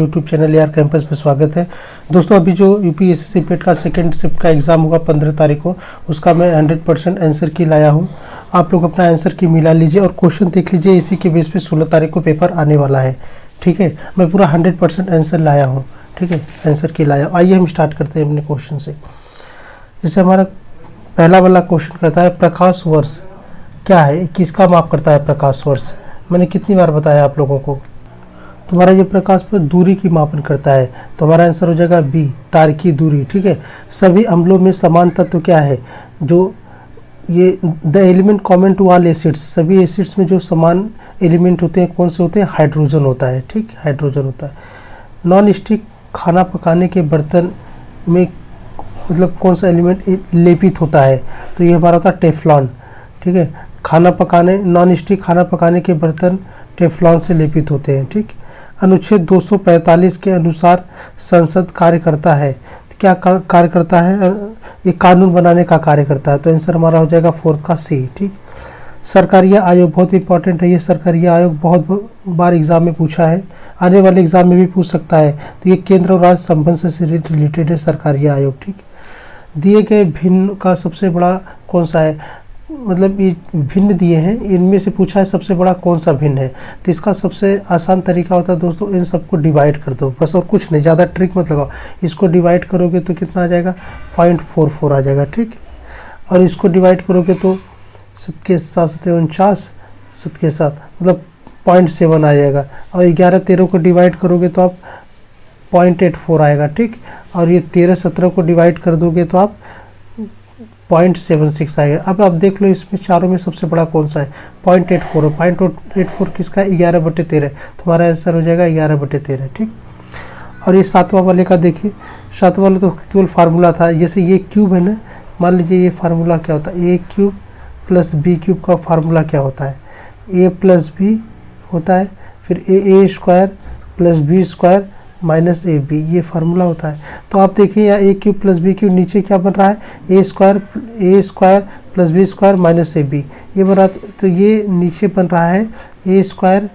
YouTube channel यार campus पे स्वागत है। दोस्तों अभी जो यूपीएससी पेट का सेकेंड शिफ्ट का एग्ज़ाम होगा 15 तारीख को, उसका मैं 100% आंसर की लाया हूँ। आप लोग अपना आंसर की मिला लीजिए और क्वेश्चन देख लीजिए। इसी के बेस पे 16 तारीख को पेपर आने वाला है। ठीक है, मैं पूरा 100% आंसर लाया हूँ। ठीक है, आंसर की लाया। आइए हम स्टार्ट करते हैं अपने क्वेश्चन से। जैसे हमारा पहला वाला क्वेश्चन कहता है प्रकाश वर्ष क्या है, किसका माप करता है प्रकाश वर्ष। मैंने कितनी बार बताया आप लोगों को, तुम्हारा ये प्रकाश पर दूरी की मापन करता है। तो हमारा आंसर हो जाएगा बी, तार की दूरी। ठीक है, सभी अम्लों में समान तत्व क्या है, जो ये the element common to all acids, सभी एसिड्स में जो समान एलिमेंट होते हैं कौन से होते हैं, हाइड्रोजन होता है। ठीक, हाइड्रोजन होता है। नॉन स्टिक खाना पकाने के बर्तन में मतलब कौन सा एलिमेंट लेपित होता है, तो ये हमारा होता है टेफ्लॉन। ठीक है, खाना पकाने नॉन स्टिक खाना पकाने के बर्तन टेफ्लॉन से लेपित होते हैं। ठीक, अनुच्छेद 245 के अनुसार संसद कार्य करता है। क्या कार्य करता है, ये कानून बनाने का कार्य करता है। तो आंसर हमारा हो जाएगा फोर्थ का सी। ठीक, सरकारिया आयोग बहुत इंपॉर्टेंट है। ये सरकारिया आयोग बहुत बार एग्जाम में पूछा है, आने वाले एग्जाम में भी पूछ सकता है। तो ये केंद्र और राज्य संबंध से रिलेटेड है सरकारिया आयोग। ठीक, दिए गए भिन्न का सबसे बड़ा कौन सा है, मतलब ये भिन्न दिए हैं, इनमें से पूछा है सबसे बड़ा कौन सा भिन्न है। तो इसका सबसे आसान तरीका होता है दोस्तों, इन सबको डिवाइड कर दो बस, और कुछ नहीं, ज़्यादा ट्रिक मत लगाओ। इसको डिवाइड करोगे तो कितना आ जाएगा, 0.44 आ जाएगा। ठीक, और इसको डिवाइड करोगे तो 7 के 7 49, 7 के 7 मतलब 0.7 आ जाएगा। और 11 13 को डिवाइड करोगे तो आप 0.84 आएगा। ठीक, और ये 13 17 को डिवाइड कर दोगे तो आप 0.76 आएगा। अब आप देख लो इसमें चारों में सबसे बड़ा कौन सा है, 0.84 है। 0.84 किसका, 11/13। तुम्हारा आंसर हो जाएगा 11/13। ठीक, और ये सातवां वाले का देखिए, सातवां वाले तो केवल फार्मूला था। जैसे ये क्यूब है ना, मान लीजिए ये फार्मूला क्या होता है, A cube plus B cube का फार्मूला क्या होता है, ए प्लस बी होता है, फिर A square plus B square minus A B, ये फार्मूला होता है। तो आप देखिए यहाँ A cube plus B cube, नीचे क्या बन रहा है, A square plus B square minus A B, ये बन रहा। तो ये नीचे बन रहा है A square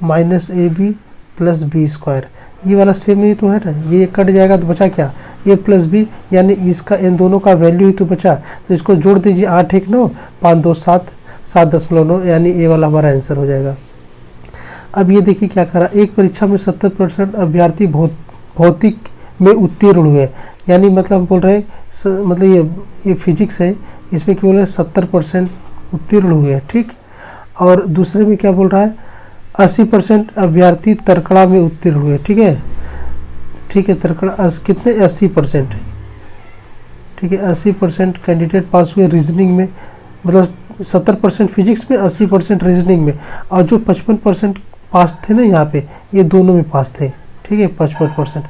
minus A B plus B square, ये वाला सेम ही तो है ना, ये कट जाएगा तो बचा क्या, ए प्लस बी, यानी इसका इन दोनों का वैल्यू ही तो बचा। तो इसको जोड़ दीजिए, 8 1 9 5 2 7 7.9, यानी ए वाला हमारा आंसर हो जाएगा। अब ये देखिए क्या करा, एक परीक्षा में 70% अभ्यर्थी भौतिक में उत्तीर्ण हुए, यानी मतलब बोल रहे हैं मतलब ये फिजिक्स है, इसमें केवल 70% उत्तीर्ण हुए। ठीक, और दूसरे में क्या बोल रहा है, 80% अभ्यर्थी तर्कड़ा में उत्तीर्ण हुए। ठीक है, ठीक है, तर्कड़ा कितने, 80%। ठीक है, 80% कैंडिडेट पास हुए रीजनिंग में, मतलब 70% फिजिक्स में, 80% रीजनिंग में, और जो 55% पास थे ना यहाँ पे, ये दोनों में पास थे। ठीक है, 55%।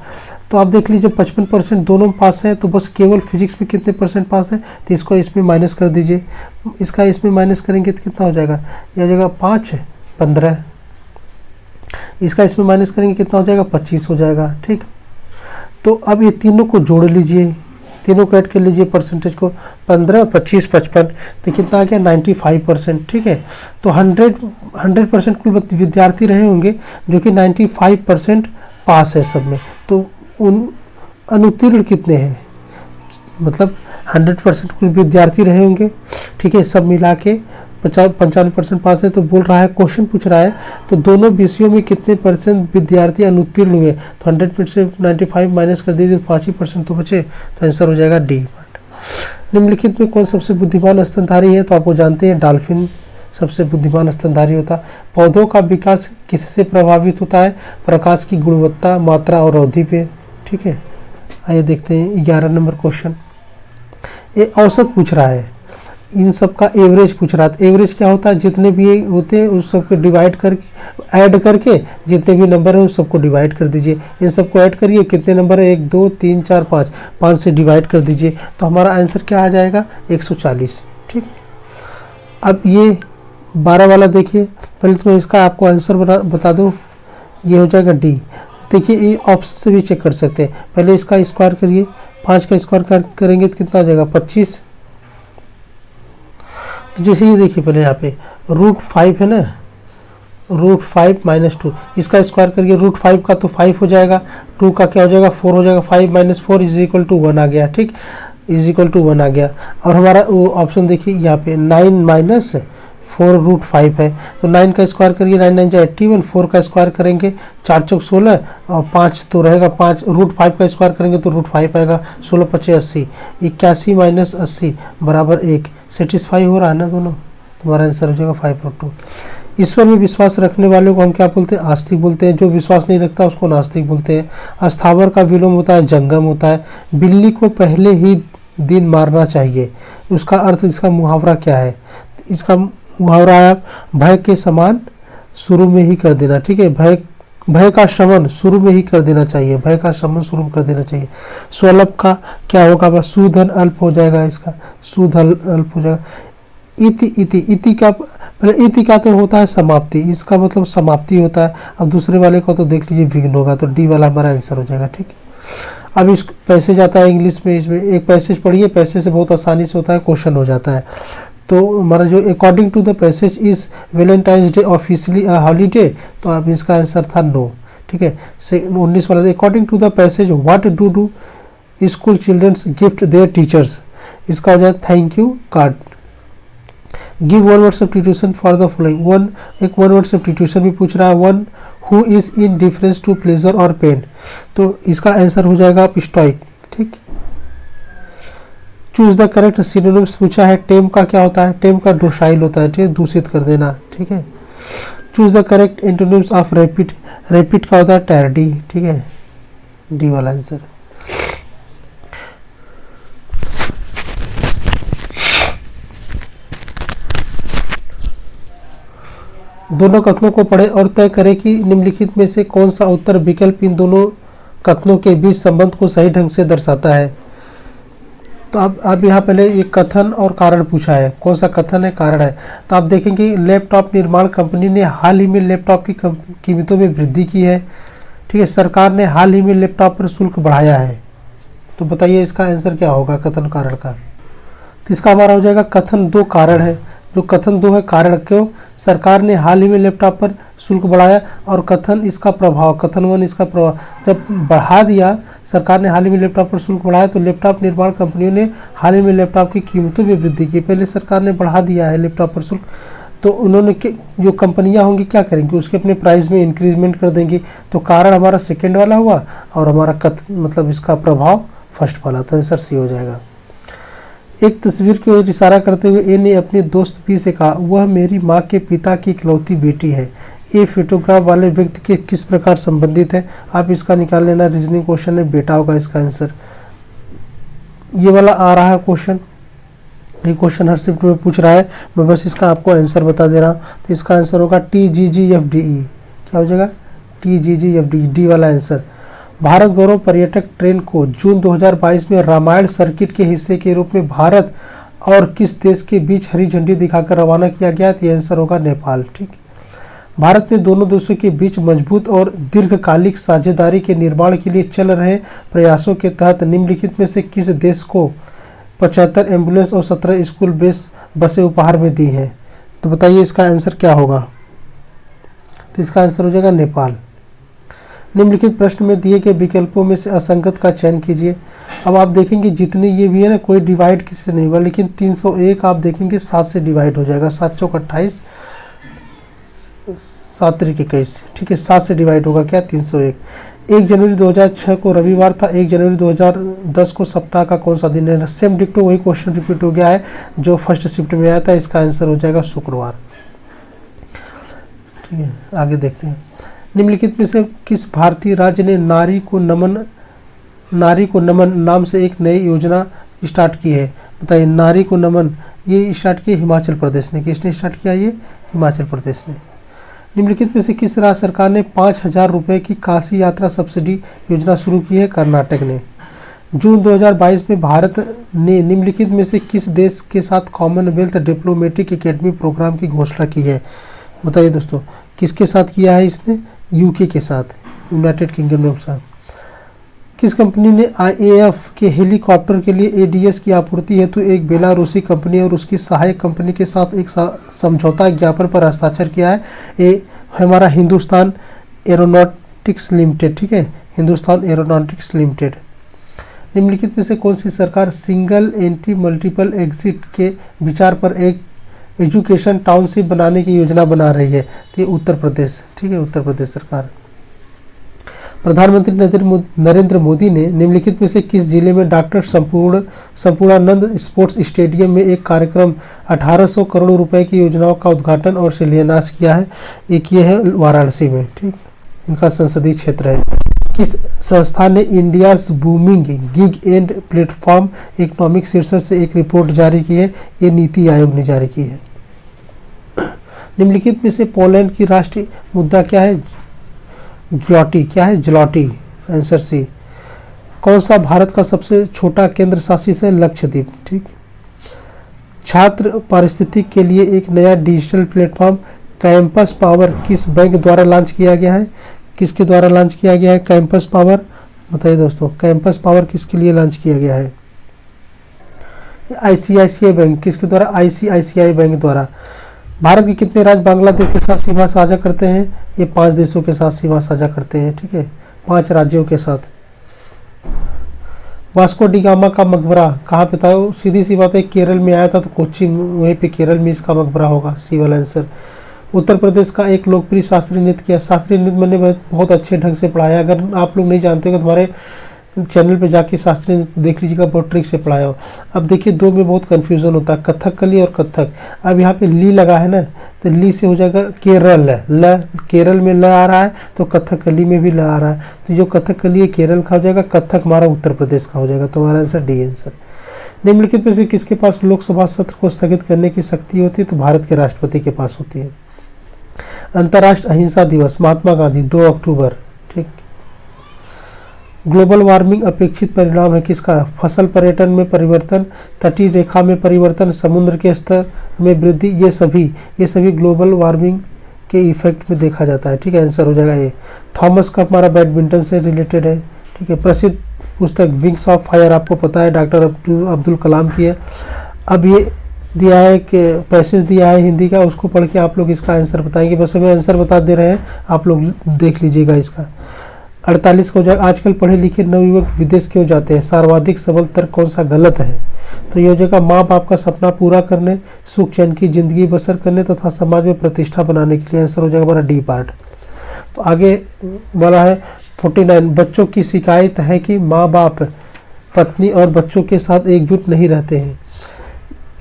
तो आप देख लीजिए 55% दोनों में पास है, तो बस केवल फिजिक्स में कितने परसेंट पास है, तो इसको इसमें माइनस कर दीजिए। इसका इसमें माइनस करेंगे तो कितना हो जाएगा, यह हो जाएगा 5 15। इसका इसमें माइनस करेंगे कितना हो जाएगा, 25 हो जाएगा। ठीक, तो अब ये तीनों को जोड़ लीजिए, तीनों को ऐड कर लीजिए परसेंटेज को, 15 25 55, तो कितना आ गया, 95%। ठीक है, तो 100% कुल विद्यार्थी रहे होंगे, जो कि 95% पास है सब में। तो उन अनुत्तीर्ण कितने हैं, मतलब 100% कुल विद्यार्थी रहे होंगे। ठीक है, सब मिला के 95% पास है। तो बोल रहा है, क्वेश्चन पूछ रहा है, तो दोनों विषयों में कितने परसेंट विद्यार्थी अनुत्तीर्ण हुए। तो 100% से 95 माइनस कर दीजिए, तो 5% तो बचे। तो आंसर हो जाएगा डी। निम्नलिखित में कौन सबसे बुद्धिमान स्तनधारी है, तो आपको जानते हैं डॉल्फिन सबसे बुद्धिमान स्तनधारी होता है। पौधों का विकास किससे प्रभावित होता है, प्रकाश की गुणवत्ता, मात्रा और अवधि पे। ठीक है, आइए देखते हैं 11 नंबर क्वेश्चन। ये औसत पूछ रहा है, इन सब का एवरेज पूछ रहा था। एवरेज क्या होता है, जितने भी होते हैं उस सबको डिवाइड कर ऐड करके जितने भी नंबर है उस सबको डिवाइड कर दीजिए। इन सबको ऐड करिए, कितने नंबर है, 1 2 3 4 5, 5 से डिवाइड कर दीजिए, तो हमारा आंसर क्या आ जाएगा, 140। ठीक, अब ये 12 वाला देखिए, पहले तो मैं इसका आपको आंसर बता दूँ, ये हो जाएगा डी। देखिए ये ऑप्शन से भी चेक कर सकते हैं, पहले इसका स्क्वायर करिए, 5 का स्क्वायर करेंगे तो कितना आ जाएगा, 25। तो जैसे ये देखिए, पहले यहाँ पे √5 है ना, √5 - 2, इसका स्क्वायर करिए √5 का तो 5 हो जाएगा, 2 का क्या हो जाएगा 4 हो जाएगा, 5 - 4 = 1 आ गया, ठीक, =1 आ गया। और हमारा वो ऑप्शन देखिए यहाँ पे 9 - 4 √5 है, तो 9 का स्क्वायर करिए, 9 9 81, 4 का स्क्वायर करेंगे 4 चौक 16 और 5 तो रहेगा 5, √5 का स्क्वायर करेंगे तो √5 आएगा, 16 × 5 = 80, 81 - 80 = 1। सेटिस्फाई हो रहा है ना दोनों, तुम्हारा आंसर हो जाएगा 5/2। ईश्वर में विश्वास रखने वाले को हम क्या बोलते हैं, आस्तिक बोलते हैं, जो विश्वास नहीं रखता उसको नास्तिक बोलते हैं। अस्थावर का विलोम होता है जंगम होता है। बिल्ली को पहले ही दिन मारना चाहिए, उसका अर्थ, इसका मुहावरा क्या है, इसका मुहावरा है भय के समान शुरू में ही कर देना, ठीक है, भय का शमन शुरू में ही कर देना चाहिए, भय का शमन शुरू में कर देना चाहिए। स्वल्प का क्या होगा, बस सुधन अल्प हो जाएगा, इसका सुध अल्प हो जाएगा। इति इति इति का पहले इति का तो होता है समाप्ति, इसका मतलब समाप्ति होता है। अब दूसरे वाले को तो देख लीजिए विघ्न होगा, तो डी वाला हमारा आंसर हो जाएगा, ठीक। अब इस पैसेज आता है इंग्लिश में, इसमें एक पैसेज पढ़िए, पैसेज से बहुत आसानी से होता है, क्वेश्चन हो जाता है। तो हमारा जो according to the passage is Valentine's Day officially a holiday, तो अब इसका आंसर था नो, ठीक है। 19 वाला according to the passage what do school childrens gift their teachers, इसका हो जाए thank you card. Give one word substitution for the following, एक वन वर्ड सब्स्टिट्यूशन भी पूछ रहा है, one who is indifference to pleasure और pain, तो इसका आंसर हो जाएगा आप स्टोइक, ठीक। चूज द करेक्ट सिनोनिम्स पूछा है, टेम का क्या होता है, टेम का डोसाइल होता है, ठीक है, दूषित कर देना, ठीक है। Choose the correct antonyms of rapid, rapid का होता है टैर्डी, ठीक है, डी वाला आंसर। दोनों कथनों को पढ़ें और तय करें कि निम्नलिखित में से कौन सा उत्तर विकल्प इन दोनों कथनों के बीच संबंध को सही ढंग से दर्शाता है। तो अब यहाँ पहले एक कथन और कारण पूछा है, कौन सा कथन है कारण है। तो आप देखेंगे लैपटॉप निर्माण कंपनी ने हाल ही में लैपटॉप की कीमतों में वृद्धि की है, ठीक है, सरकार ने हाल ही में लैपटॉप पर शुल्क बढ़ाया है। तो बताइए इसका आंसर क्या होगा कथन कारण का। तो इसका हमारा हो जाएगा कथन 2 कारण है, जो कथन 2 है कारण क्यों, सरकार ने हाल ही में लैपटॉप पर शुल्क बढ़ाया, और कथन इसका प्रभाव, कथन 1 इसका प्रभाव, जब बढ़ा दिया सरकार ने हाल ही में लैपटॉप पर शुल्क बढ़ाया तो लैपटॉप निर्माण कंपनियों ने हाल ही में लैपटॉप की कीमतों में वृद्धि की। पहले सरकार ने बढ़ा दिया है लैपटॉप पर शुल्क, तो उन्होंने जो कंपनियां होंगी क्या करेंगी, उसके अपने प्राइस में इंक्रीजमेंट कर देंगी। तो कारण हमारा सेकेंड वाला हुआ और हमारा मतलब इसका प्रभाव फर्स्ट वाला, तो आंसर सी हो जाएगा। एक तस्वीर की ओर इशारा करते हुए ए ने अपने दोस्त बी से कहा, वह मेरी माँ के पिता की इकलौती बेटी है। ए फोटोग्राफ वाले व्यक्ति के किस प्रकार संबंधित है, आप इसका निकाल लेना, रीजनिंग क्वेश्चन है, बेटा होगा इसका आंसर। ये वाला आ रहा है क्वेश्चन, ये क्वेश्चन हर शिफ्ट में पूछ रहा है, मैं बस इसका आपको आंसर बता दे रहा हूँ। तो इसका आंसर होगा TGGFDE, क्या हो जाएगा TGGFDE, डी वाला आंसर। भारत गौरव पर्यटक ट्रेन को जून 2022 में रामायण सर्किट के हिस्से के रूप में भारत और किस देश के बीच हरी झंडी दिखाकर रवाना किया गया, तो आंसर होगा नेपाल, ठीक। भारत ने दोनों देशों के बीच मजबूत और दीर्घकालिक साझेदारी के निर्माण के लिए चल रहे प्रयासों के तहत निम्नलिखित में से किस देश को 75 एम्बुलेंस और 17 स्कूल बसें उपहार में दी हैं। तो बताइए इसका आंसर क्या होगा। तो इसका आंसर हो जाएगा नेपाल। निम्नलिखित प्रश्न में दिए गए विकल्पों में से असंगत का चयन कीजिए। अब आप देखेंगे जितने ये भी है ना, कोई डिवाइड किसी से नहीं होगा, लेकिन 301 आप देखेंगे 7 से डिवाइड हो जाएगा, 7 चौक 28, 7 त्रिक 21, ठीक है, 7 से डिवाइड होगा क्या 301। 1 जनवरी 2006 को रविवार था, 1 जनवरी 2010 को सप्ताह का कौन सा दिन है। सेम डिक्टो वही क्वेश्चन रिपीट हो गया है जो फर्स्ट शिफ्ट में आया था, इसका आंसर हो जाएगा शुक्रवार, ठीक है। आगे देखते हैं, निम्नलिखित में से किस भारतीय राज्य ने नारी को नमन नाम से एक नई योजना स्टार्ट की है। बताइए नारी को नमन, ये स्टार्ट किया हिमाचल प्रदेश ने, किसने स्टार्ट किया, ये हिमाचल प्रदेश ने। निम्नलिखित में से किस राज्य सरकार ने 5,000 रुपये की काशी यात्रा सब्सिडी योजना शुरू की है, कर्नाटक ने। जून 2022 में भारत ने निम्नलिखित में से किस देश के साथ कॉमनवेल्थ डिप्लोमेटिक एकेडमी प्रोग्राम की घोषणा की है। बताइए दोस्तों किसके साथ किया है इसने, यूके के साथ, यूनाइटेड किंगडम के साथ। किस कंपनी ने IAF के हेलीकॉप्टर के लिए ADS की आपूर्ति हेतु एक बेलारूसी कंपनी और उसकी सहायक कंपनी के साथ एक समझौता ज्ञापन पर हस्ताक्षर किया है? ये हमारा हिंदुस्तान एरोनॉटिक्स लिमिटेड, ठीक है, हिंदुस्तान एरोनॉटिक्स लिमिटेड। निम्नलिखित में से कौन सी सरकार सिंगल एंट्री मल्टीपल एग्जिट के विचार पर एक एजुकेशन टाउनशिप बनाने की योजना बना रही है? तो ये उत्तर प्रदेश, ठीक है, उत्तर प्रदेश सरकार। प्रधानमंत्री नरेंद्र मोदी ने निम्नलिखित में से किस जिले में डॉक्टर संपूर्णानंद स्पोर्ट्स स्टेडियम में एक कार्यक्रम 1800 करोड़ रुपए की योजनाओं का उद्घाटन और शिलान्यास किया है? एक ये है वाराणसी में, ठीक, इनका संसदीय क्षेत्र है। किस संस्था ने India's booming gig and platform economic शीर्षक से एक रिपोर्ट जारी की है? ये नीति आयोग ने जारी की है। निम्नलिखित में से पोलैंड की राष्ट्रीय मुद्रा क्या है? ज्लॉटी, क्या है? ज्लॉटी, आंसर सी। कौन सा भारत का सबसे छोटा केंद्र शासित है? लक्षद्वीप, ठीक। छात्र पारिस्थितिकी के लिए एक नया डिजिटल प्लेटफॉर्म कैंपस पावर किस बैंक द्वारा लॉन्च किया गया है? किसके द्वारा लॉन्च किया गया है कैंपस पावर? बताइए दोस्तों, कैंपस पावर किसके लिए लॉन्च किया गया है? ICICI बैंक, किसके द्वारा? ICICI बैंक द्वारा। भारत के कितने राज्य बांग्लादेश के साथ सीमा साझा करते हैं? ये 5 देशों के साथ सीमा साझा करते हैं, ठीक है, 5 राज्यों के साथ। वास्को डी गामा का मकबरा कहाँ पे था? सीधी सी बात है, केरल में आया था, तो कोच्चि वहीं पे केरल में इसका मकबरा होगा, सी वाला आंसर। उत्तर प्रदेश का एक लोकप्रिय शास्त्रीय नृत्य क्या? शास्त्रीय नृत्य मैंने बहुत अच्छे ढंग से पढ़ाया, अगर आप लोग नहीं जानते हो तो तुम्हारे चैनल पे जाके शास्त्रीय नृत्य देख लीजिएगा, बहुत ट्रिक से पढ़ाया हो। अब देखिए, दो में बहुत कन्फ्यूजन होता है, कथकली और कथक। अब यहाँ पे ली लगा है ना, तो ली से हो जाएगा केरल, ल, केरल में ल आ रहा है तो कथकली में भी ल आ रहा है, तो जो कथकली है केरल का हो जाएगा, कथक हमारा उत्तर प्रदेश का हो जाएगा, तो हमारा आंसर डी आंसर। निम्नलिखित में से किसके पास लोकसभा सत्र को स्थगित करने की शक्ति होती है? तो भारत के राष्ट्रपति के पास होती है। अंतर्राष्ट्रीय अहिंसा दिवस महात्मा गांधी 2 अक्टूबर, ठीक। ग्लोबल वार्मिंग अपेक्षित परिणाम है किसका? फसल पर्यटन में परिवर्तन, तटीय रेखा में परिवर्तन, समुद्र के स्तर में वृद्धि, ये सभी ग्लोबल वार्मिंग के इफेक्ट में देखा जाता है, ठीक है, आंसर हो जाएगा ए। थॉमस कप हमारा बैडमिंटन से रिलेटेड है, ठीक है। प्रसिद्ध पुस्तक विंग्स ऑफ फायर आपको पता है, डॉक्टर अब्दुल कलाम की है। अब ये दिया है कि पैसेज दिया है हिंदी का, उसको पढ़ के आप लोग इसका आंसर बताएंगे, बस हमें आंसर बता दे रहे हैं, आप लोग देख लीजिएगा इसका। 48 को जाएगा, आजकल पढ़े लिखे नवयुवक विदेश क्यों जाते हैं? सर्वाधिक सबल तर्क कौन सा गलत है? तो ये हो जाएगा माँ बाप का सपना पूरा करने, सुख चैन की जिंदगी बसर करने तथा समाज में प्रतिष्ठा बनाने के लिए, आंसर हो जाएगा हमारा डी पार्ट। तो आगे वाला है 49, बच्चों की शिकायत है कि माँ बाप पत्नी और बच्चों के साथ एकजुट नहीं रहते हैं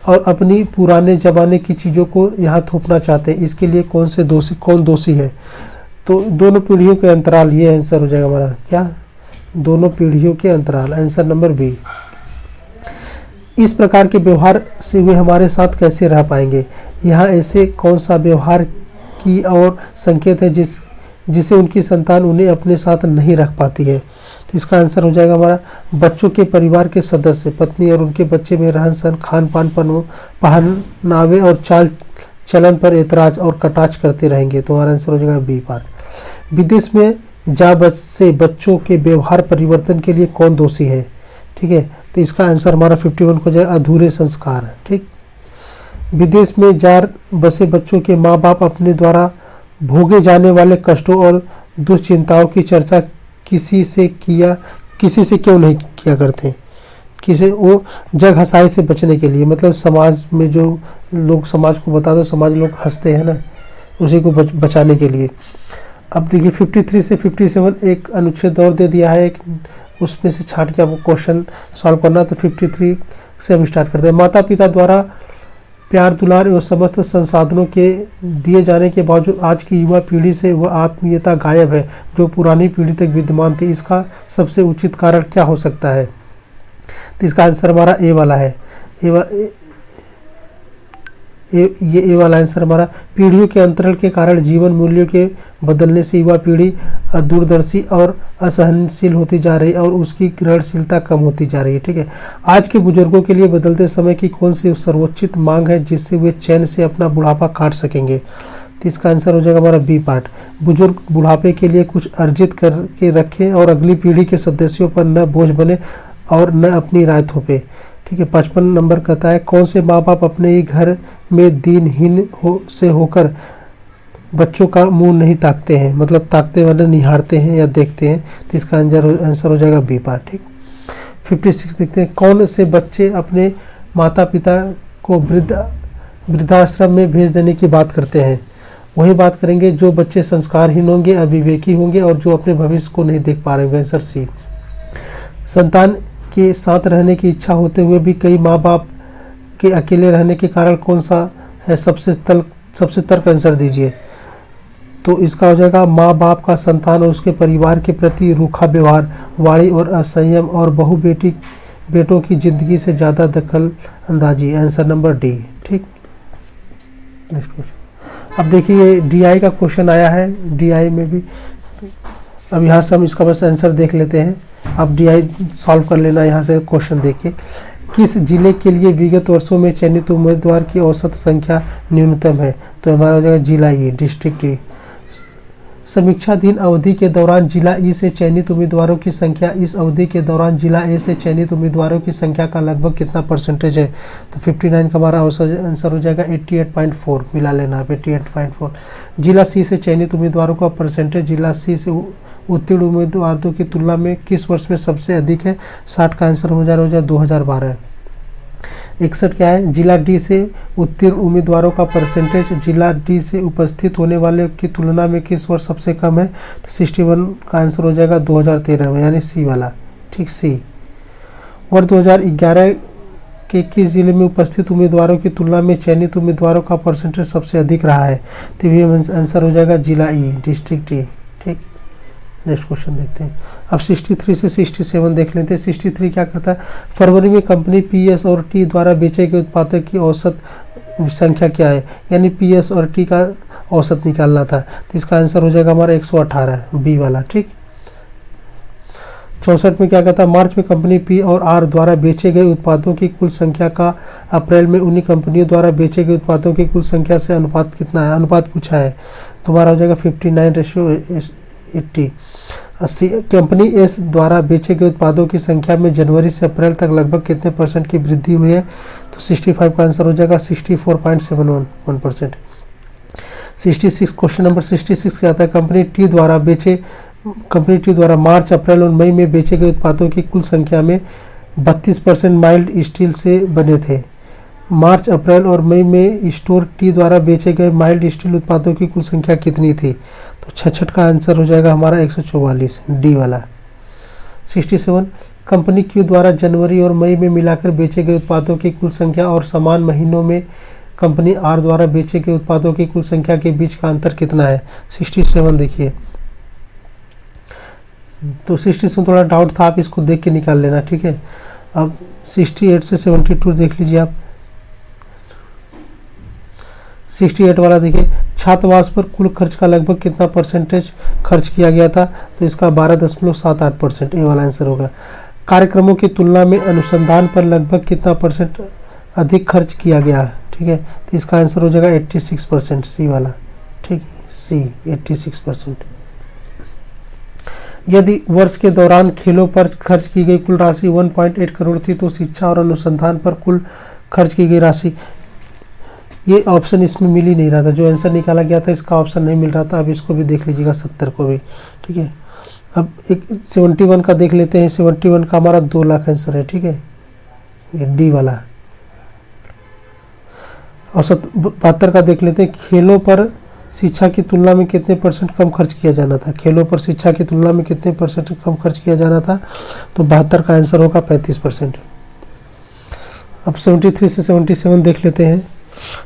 और अपनी पुराने ज़माने की चीज़ों को यहाँ थोपना चाहते हैं, इसके लिए कौन दोषी है? तो दोनों पीढ़ियों के अंतराल, ये आंसर हो जाएगा हमारा क्या? दोनों पीढ़ियों के अंतराल, आंसर नंबर बी। इस प्रकार के व्यवहार से वे हमारे साथ कैसे रह पाएंगे? यहाँ ऐसे कौन सा व्यवहार की और संकेत है जिसे उनकी संतान उन्हें अपने साथ नहीं रख पाती है? तो इसका आंसर हो जाएगा हमारा बच्चों के परिवार के सदस्य पत्नी और उनके बच्चे में रहन सहन, खान पान, पहनावे और चाल चलन पर एतराज और कटाक्ष करते रहेंगे, तो हमारा आंसर हो जाएगा बी पार्ट। विदेश में जा बसे बच्चों के व्यवहार परिवर्तन के लिए कौन दोषी है? ठीक है, तो इसका आंसर हमारा 51 को जाएगा अधूरे संस्कार, ठीक। विदेश में जा बसे बच्चों के माँ बाप अपने द्वारा भोगे जाने वाले कष्टों और दुश्चिंताओं की चर्चा किसी से क्यों नहीं किया करते? किसी वो जग हंसाई से बचने के लिए, मतलब समाज में जो लोग समाज को बता दो, समाज लोग हंसते हैं ना, उसी को बचाने के लिए। अब देखिए 53 से 57 एक अनुच्छेद और दे दिया है, उसमें से छांट के आपको क्वेश्चन सॉल्व करना। तो 53 से हम स्टार्ट करते हैं। माता पिता द्वारा प्यार दुलार एवं समस्त संसाधनों के दिए जाने के बावजूद आज की युवा पीढ़ी से वह आत्मीयता गायब है जो पुरानी पीढ़ी तक विद्यमान थी। इसका सबसे उचित कारण क्या हो सकता है? तो इसका आंसर हमारा ए वाला है। ए वाला आंसर हमारा पीढ़ियों के अंतराल के कारण जीवन मूल्यों के बदलने से युवा पीढ़ी दूरदर्शी और असहनशील होती जा रही है और उसकी ग्रहणशीलता कम होती जा रही है। ठीक है, आज के बुजुर्गों के लिए बदलते समय की कौन सी सर्वोच्च मांग है जिससे वे चैन से अपना बुढ़ापा काट सकेंगे? तो इसका आंसर हो जाएगा हमारा बी पार्ट। बुजुर्ग बुढ़ापे के लिए कुछ अर्जित करके रखें और अगली पीढ़ी के सदस्यों पर न बोझ बने और न अपनी राय थोपे। ठीक है। 55 नंबर कहता है कौन से माँ बाप अपने ही घर में दीनहीन से होकर बच्चों का मुंह नहीं ताकते हैं, मतलब ताकते मतलब निहारते हैं या देखते हैं। तो इसका आंसर हो जाएगा बी पार्ट। ठीक। 56 देखते हैं कौन से बच्चे अपने माता पिता को वृद्धाश्रम में भेज देने की बात करते हैं। वही बात करेंगे जो बच्चे संस्कारहीन होंगे, अविवेकी होंगे और जो अपने भविष्य को नहीं देख पा रहे होंगे। Answer C. संतान के साथ रहने की इच्छा होते हुए भी कई माँ बाप के अकेले रहने के कारण कौन सा है सबसे तर्क आंसर दीजिए। तो इसका हो जाएगा माँ बाप का संतान और उसके परिवार के प्रति रूखा व्यवहार, वाणी और असंयम और बेटों की जिंदगी से ज़्यादा दखल अंदाजी। Answer number D. ठीक। Next question. अब देखिए DI का क्वेश्चन आया है, DI में भी। अब यहाँ से हम इसका बस आंसर देख लेते हैं। अब DI सॉल्व कर लेना यहाँ से क्वेश्चन देखिए। किस जिले के लिए विगत वर्षों में चयनित उम्मीदवार की औसत संख्या न्यूनतम है। तो हमारा हो जाएगा जिला ई, डिस्ट्रिक्ट ई। समीक्षाधीन अवधि के दौरान जिला ई से चयनित उम्मीदवारों की संख्या इस अवधि के दौरान जिला ए से चयनित उम्मीदवारों की संख्या का लगभग कितना परसेंटेज है। तो 59 का हमारा आंसर हो जाएगा 88.4। मिला लेना आप 88.4। जिला सी से चयनित उम्मीदवारों का परसेंटेज जिला सी से उत्तीर्ण उम्मीदवारों की तुलना में किस वर्ष में सबसे अधिक है। 60 का आंसर हो जाएगा 2012। 61 क्या है, जिला डी से उत्तीर्ण उम्मीदवारों का परसेंटेज जिला डी से उपस्थित होने वाले की तुलना में किस वर्ष सबसे कम है। तो 61 का आंसर हो जाएगा 2013 में, यानी सी वाला। ठीक, सी। वर्ष 2011 के किस जिले में उपस्थित उम्मीदवारों की तुलना में चयनित उम्मीदवारों का परसेंटेज सबसे अधिक रहा है। तो ये आंसर हो जाएगा जिला ई, डिस्ट्रिक्ट ई। ठीक। नेक्स्ट क्वेश्चन देखते हैं। अब 63 से 67 देख लेते हैं। 63 क्या कहता है, फरवरी में कंपनी PS और T द्वारा बेचे गए उत्पादों की औसत संख्या क्या है। यानी PS और T का औसत निकालना था। तो इसका आंसर हो जाएगा हमारा 118, बी वाला। ठीक। 64 में क्या कहता है, मार्च में कंपनी P और R द्वारा बेचे गए उत्पादों की कुल संख्या का अप्रैल में उन्हीं कंपनियों द्वारा बेचे गए उत्पादों की कुल संख्या से अनुपात कितना है। अनुपात पूछा है, तुम्हारा हो जाएगा 59:80। कंपनी एस द्वारा बेचे गए उत्पादों की संख्या में जनवरी से अप्रैल तक लगभग कितने परसेंट की वृद्धि हुई है। तो 65 का आंसर हो जाएगा 64.71%। 66 क्वेश्चन नंबर 66 क्या आता है, कंपनी टी द्वारा मार्च, अप्रैल और मई में बेचे गए उत्पादों की कुल संख्या में 32% माइल्ड स्टील से बने थे। मार्च, अप्रैल और मई में स्टोर टी द्वारा बेचे गए माइल्ड स्टील उत्पादों की कुल संख्या कितनी थी। तो 66 का आंसर हो जाएगा हमारा 144, डी वाला। 67 कंपनी क्यू द्वारा जनवरी और मई में मिलाकर बेचे गए उत्पादों की कुल संख्या और समान महीनों में कंपनी आर द्वारा बेचे गए उत्पादों की कुल संख्या के बीच का अंतर कितना है। 67 देखिए, तो 67 थोड़ा डाउट था, आप इसको देख के निकाल लेना। ठीक है। अब 68 से 72 देख लीजिए आप। 68 वाला देखिए, छात्रावास पर कुल खर्च का लगभग कितना परसेंटेज खर्च किया गया था। तो इसका 12.78%, ए वाला आंसर होगा। कार्यक्रमों की तुलना में अनुसंधान पर लगभग कितना परसेंट अधिक खर्च किया गया। ठीक है। तो इसका आंसर हो जाएगा 86%, सी वाला। ठीक, सी 86%। यदि वर्ष के दौरान खेलों पर खर्च की गई कुल राशि 1.8 करोड़ थी तो शिक्षा और अनुसंधान पर कुल खर्च की गई राशि, ये ऑप्शन इसमें मिल ही नहीं रहा था। जो आंसर निकाला गया था इसका ऑप्शन नहीं मिल रहा था। अब इसको भी देख लीजिएगा, 70 को भी। ठीक है। अब एक 71 का देख लेते हैं। 71 का हमारा 2 लाख आंसर है। ठीक है, ये डी वाला। और 72 का देख लेते हैं, खेलों पर शिक्षा की तुलना में कितने परसेंट कम खर्च किया जाना था। खेलों पर शिक्षा की तुलना में कितने परसेंट कम खर्च किया जाना था। तो 72 का आंसर होगा 35%। अब 73 से 77 देख लेते हैं।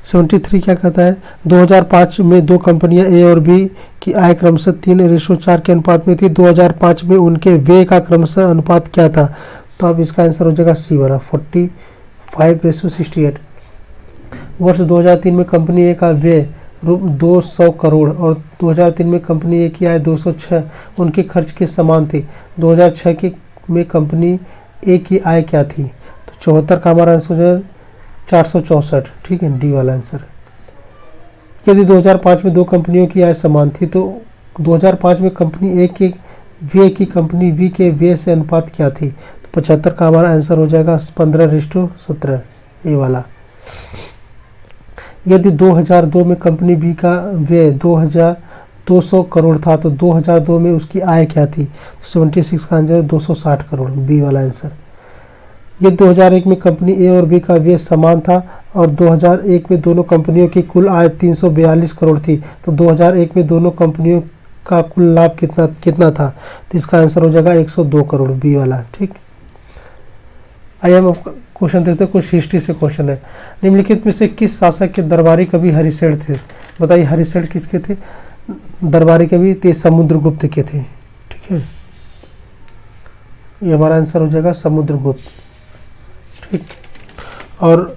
73 क्या कहता है, 2005 में दो कंपनियां ए और बी की आय क्रमशः 3:4 के अनुपात में थी। 2005 में उनके व्यय का क्रमशः अनुपात क्या था। तो अब इसका आंसर हो जाएगा सी वाला, 45:68। वर्ष 2003 में कंपनी ए का व्यय 200 करोड़ और 2003 में कंपनी ए की आय 206 उनके खर्च के समान थी। 2006 में कंपनी ए की आय क्या थी। तो 74 का हमारा आंसर हो जाएगा 464। ठीक है, डी वाला आंसर। यदि 2005 में दो कंपनियों की आय समान थी तो 2005 में कंपनी ए के व्यय की कंपनी बी के व्यय से अनुपात क्या थी? तो 75 का हमारा आंसर हो जाएगा 15:17, ये वाला। यदि 2002 में कंपनी बी का व्यय 200 करोड़ था तो 2002 में उसकी आय क्या थी? 76 का आंसर 260 करोड़, बी वाला आंसर। ये 2001 में कंपनी ए और बी का व्यय समान था और 2001 में दोनों कंपनियों की कुल आय 342 करोड़ थी तो 2001 में दोनों कंपनियों का कुल लाभ कितना था? तो इसका आंसर हो जाएगा 102 करोड़, बी वाला। ठीक, आइए हम क्वेश्चन देखते हैं। कुछ हिस्ट्री से क्वेश्चन है। निम्नलिखित में से किस शासक के दरबारी कवि हरिशेन थे? बताइए हरिशेन किसके थे? दरबारी कवि थे समुद्रगुप्त के थे। ठीक है, ये हमारा आंसर हो जाएगा समुद्रगुप्त। ठीक, और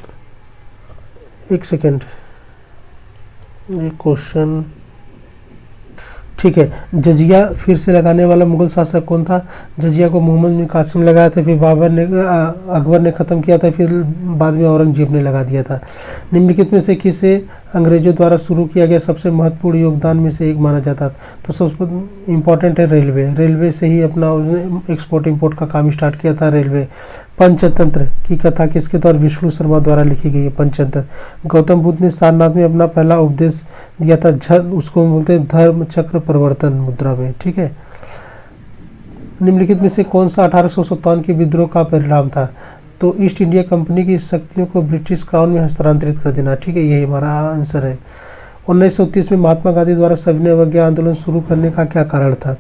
एक सेकेंड, ये क्वेश्चन ठीक है। जजिया फिर से लगाने वाला मुगल शासक कौन था? जजिया को मोहम्मद बिन कासिम लगाया था, फिर अकबर ने ख़त्म किया था, फिर बाद में औरंगजेब ने लगा दिया था। निम्नलिखित में से किसे अंग्रेजों द्वारा शुरू किया गया सबसे महत्वपूर्ण योगदान में से एक माना जाता? तो सबसे इम्पोर्टेंट है रेलवे। रेलवे से ही अपना एक्सपोर्ट इम्पोर्ट का काम स्टार्ट किया था रेलवे। पंचतंत्र की कथा किसके द्वारा? विष्णु शर्मा द्वारा लिखी गई है पंचतंत्र। गौतम बुद्ध ने सारनाथ में अपना पहला उपदेश दिया था, उसको बोलते हैं धर्म चक्र परिवर्तन मुद्रा में। ठीक है, निम्नलिखित में से कौन सा 1857 के विद्रोह का परिणाम था? तो ईस्ट इंडिया कंपनी की शक्तियों को ब्रिटिश क्राउन में हस्तांतरित कर देना। ठीक है, यही हमारा आंसर है। 1930 में महात्मा गांधी द्वारा सविनय अवज्ञा आंदोलन शुरू करने का क्या कारण था?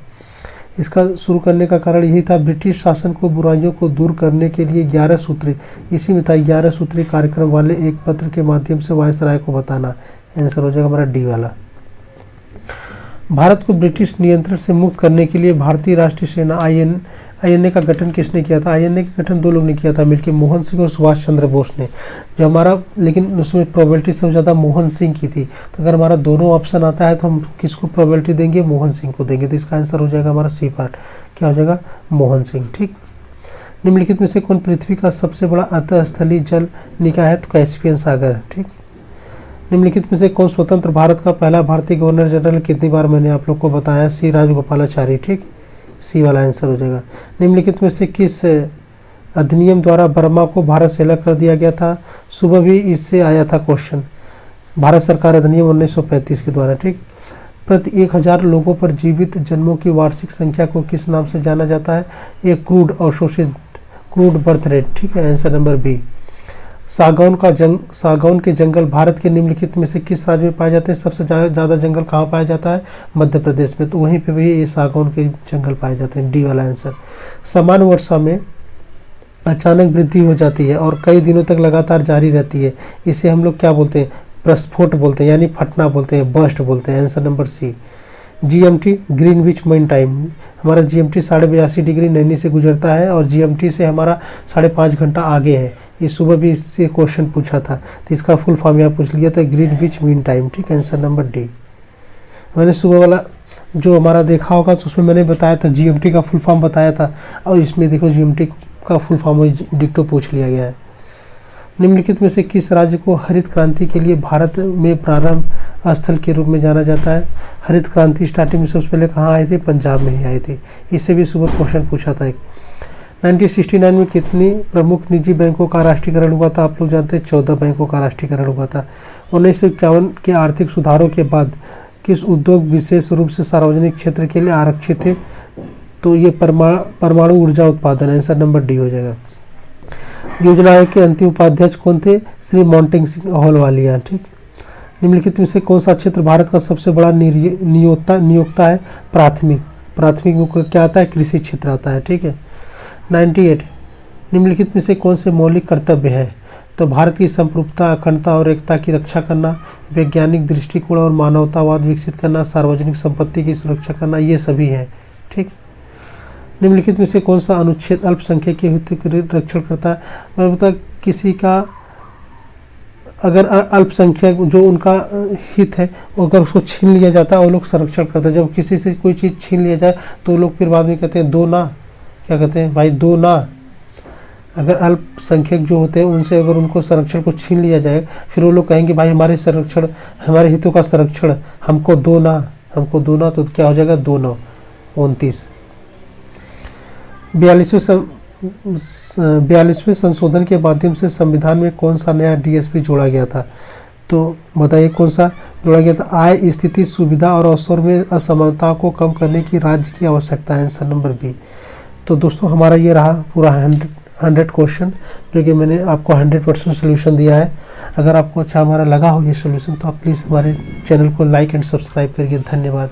इसका शुरू करने का कारण यही था, ब्रिटिश शासन को बुराइयों को दूर करने के लिए 11 सूत्री, इसी में था 11 सूत्री कार्यक्रम वाले एक पत्र के माध्यम से वायसराय को बताना। आंसर हो जाएगा हमारा डी वाला। भारत को ब्रिटिश नियंत्रण से मुक्त करने के लिए भारतीय राष्ट्रीय सेना आईएनए का गठन किसने किया था? आईएनए का गठन दो लोग ने किया था मिलकर, मोहन सिंह और सुभाष चंद्र बोस ने। जो हमारा, लेकिन उसमें प्रोबेबिलिटी सबसे ज़्यादा मोहन सिंह की थी। तो अगर हमारा दोनों ऑप्शन आता है तो हम किसको प्रोबेबिलिटी देंगे? मोहन सिंह को देंगे। तो इसका आंसर हो जाएगा हमारा सी पार्ट, क्या हो जाएगा? मोहन सिंह। ठीक, निम्नलिखित में से कौन पृथ्वी का सबसे बड़ा अंतःस्थलीय जल निकाय है? तो कैस्पियन सागर। ठीक, निम्नलिखित में से कौन स्वतंत्र भारत का पहला भारतीय गवर्नर जनरल? कितनी बार मैंने आप लोग को बताया, सी राजगोपालाचारी। ठीक, सी वाला आंसर हो जाएगा। निम्नलिखित में से किस अधिनियम द्वारा बर्मा को भारत से अलग कर दिया गया था? सुबह भी इससे आया था क्वेश्चन, भारत सरकार अधिनियम 1935 के द्वारा। ठीक, प्रति 1000 लोगों पर जीवित जन्मों की वार्षिक संख्या को किस नाम से जाना जाता है? एक क्रूड अवशोषित, क्रूड बर्थ रेट। ठीक है, आंसर नंबर बी। सागौन के जंगल भारत के निम्नलिखित में से किस राज्य में पाए जाते हैं? सबसे ज़्यादा जंगल कहाँ पाया जाता है? मध्य प्रदेश में। तो वहीं पे भी ये सागौन के जंगल पाए जाते हैं, डी वाला आंसर। सामान्य वर्षा में अचानक वृद्धि हो जाती है और कई दिनों तक लगातार जारी रहती है, इसे हम लोग क्या बोलते हैं? प्रस्फोट बोलते हैं, यानी फटना बोलते हैं, बर्स्ट बोलते हैं। Answer number C. GMT Greenwich mean time, हमारा जीएमटी 82.5 डिग्री नैनी से गुजरता है और जीएमटी से हमारा 5.5 घंटा आगे है। ये सुबह भी इससे क्वेश्चन पूछा था, तो इसका फुल फॉर्म यहाँ पूछ लिया था, ग्रीनविच मीन टाइम। ठीक, आंसर नंबर डी। मैंने सुबह वाला जो हमारा देखा होगा तो उसमें मैंने बताया था, जीएमटी का फुल फॉर्म बताया था, और इसमें देखो जीएमटी का फुल फॉर्म डिक्टो पूछ लिया गया है। निम्नलिखित में से किस राज्य को हरित क्रांति के लिए भारत में प्रारंभ स्थल के रूप में जाना जाता है? हरित क्रांति स्टार्टिंग में सबसे पहले कहाँ आए थे? पंजाब में ही आए थे। इससे भी सुबह क्वेश्चन पूछा था एक। 1969 में कितनी प्रमुख निजी बैंकों का राष्ट्रीयकरण हुआ था? आप लोग जानते हैं 14 बैंकों का राष्ट्रीयकरण हुआ था। 1951 के आर्थिक सुधारों के बाद किस उद्योग विशेष रूप से सार्वजनिक क्षेत्र के लिए आरक्षित थे? तो ये परमाणु ऊर्जा उत्पादन। आंसर नंबर डी हो जाएगा। योजना आयोग के अंतिम उपाध्यक्ष कौन थे? श्री मोंटेग सिंह अहलूवालिया। ठीक, निम्नलिखित में से कौन सा क्षेत्र भारत का सबसे बड़ा नियोक्ता है? प्राथमिक में क्या आता है? कृषि क्षेत्र आता है। ठीक है, 98 निम्नलिखित में से कौन से मौलिक कर्तव्य हैं? तो भारत की संप्रभुता, अखंडता और एकता की रक्षा करना, वैज्ञानिक दृष्टिकोण और मानवतावाद विकसित करना, सार्वजनिक संपत्ति की सुरक्षा करना, ये सभी हैं। ठीक, निम्नलिखित में से कौन सा अनुच्छेद अल्पसंख्यक के हित के रक्षण करता है? मैं बता, किसी का अगर अल्पसंख्यक जो उनका हित है अगर उसको छीन लिया जाता है वो लोग संरक्षण करते हैं। जब किसी से कोई चीज़ छीन लिया जाए तो लोग फिर बाद में कहते हैं दो ना, क्या कहते हैं भाई, दो ना, अगर अल्पसंख्यक जो होते हैं उनसे अगर उनको संरक्षण को छीन लिया जाए, फिर वो लोग कहेंगे भाई हमारे संरक्षण, हमारे हितों का संरक्षण हमको दो ना, हमको दो ना, तो क्या हो जाएगा 2-9-29। 42वें संशोधन के माध्यम से संविधान में कौन सा नया डीएसपी जोड़ा गया था? तो बताइए कौन सा जोड़ा गया था? आय, स्थिति, सुविधा और अवसर में असमानता को कम करने की राज्य की आवश्यकता है, आंसर नंबर बी। तो दोस्तों हमारा ये रहा पूरा 100 क्वेश्चन, जो कि मैंने आपको 100% सोल्यूशन दिया है। अगर आपको अच्छा हमारा लगा हो ये सोल्यूशन, तो आप प्लीज़ हमारे चैनल को लाइक एंड सब्सक्राइब करिए। धन्यवाद।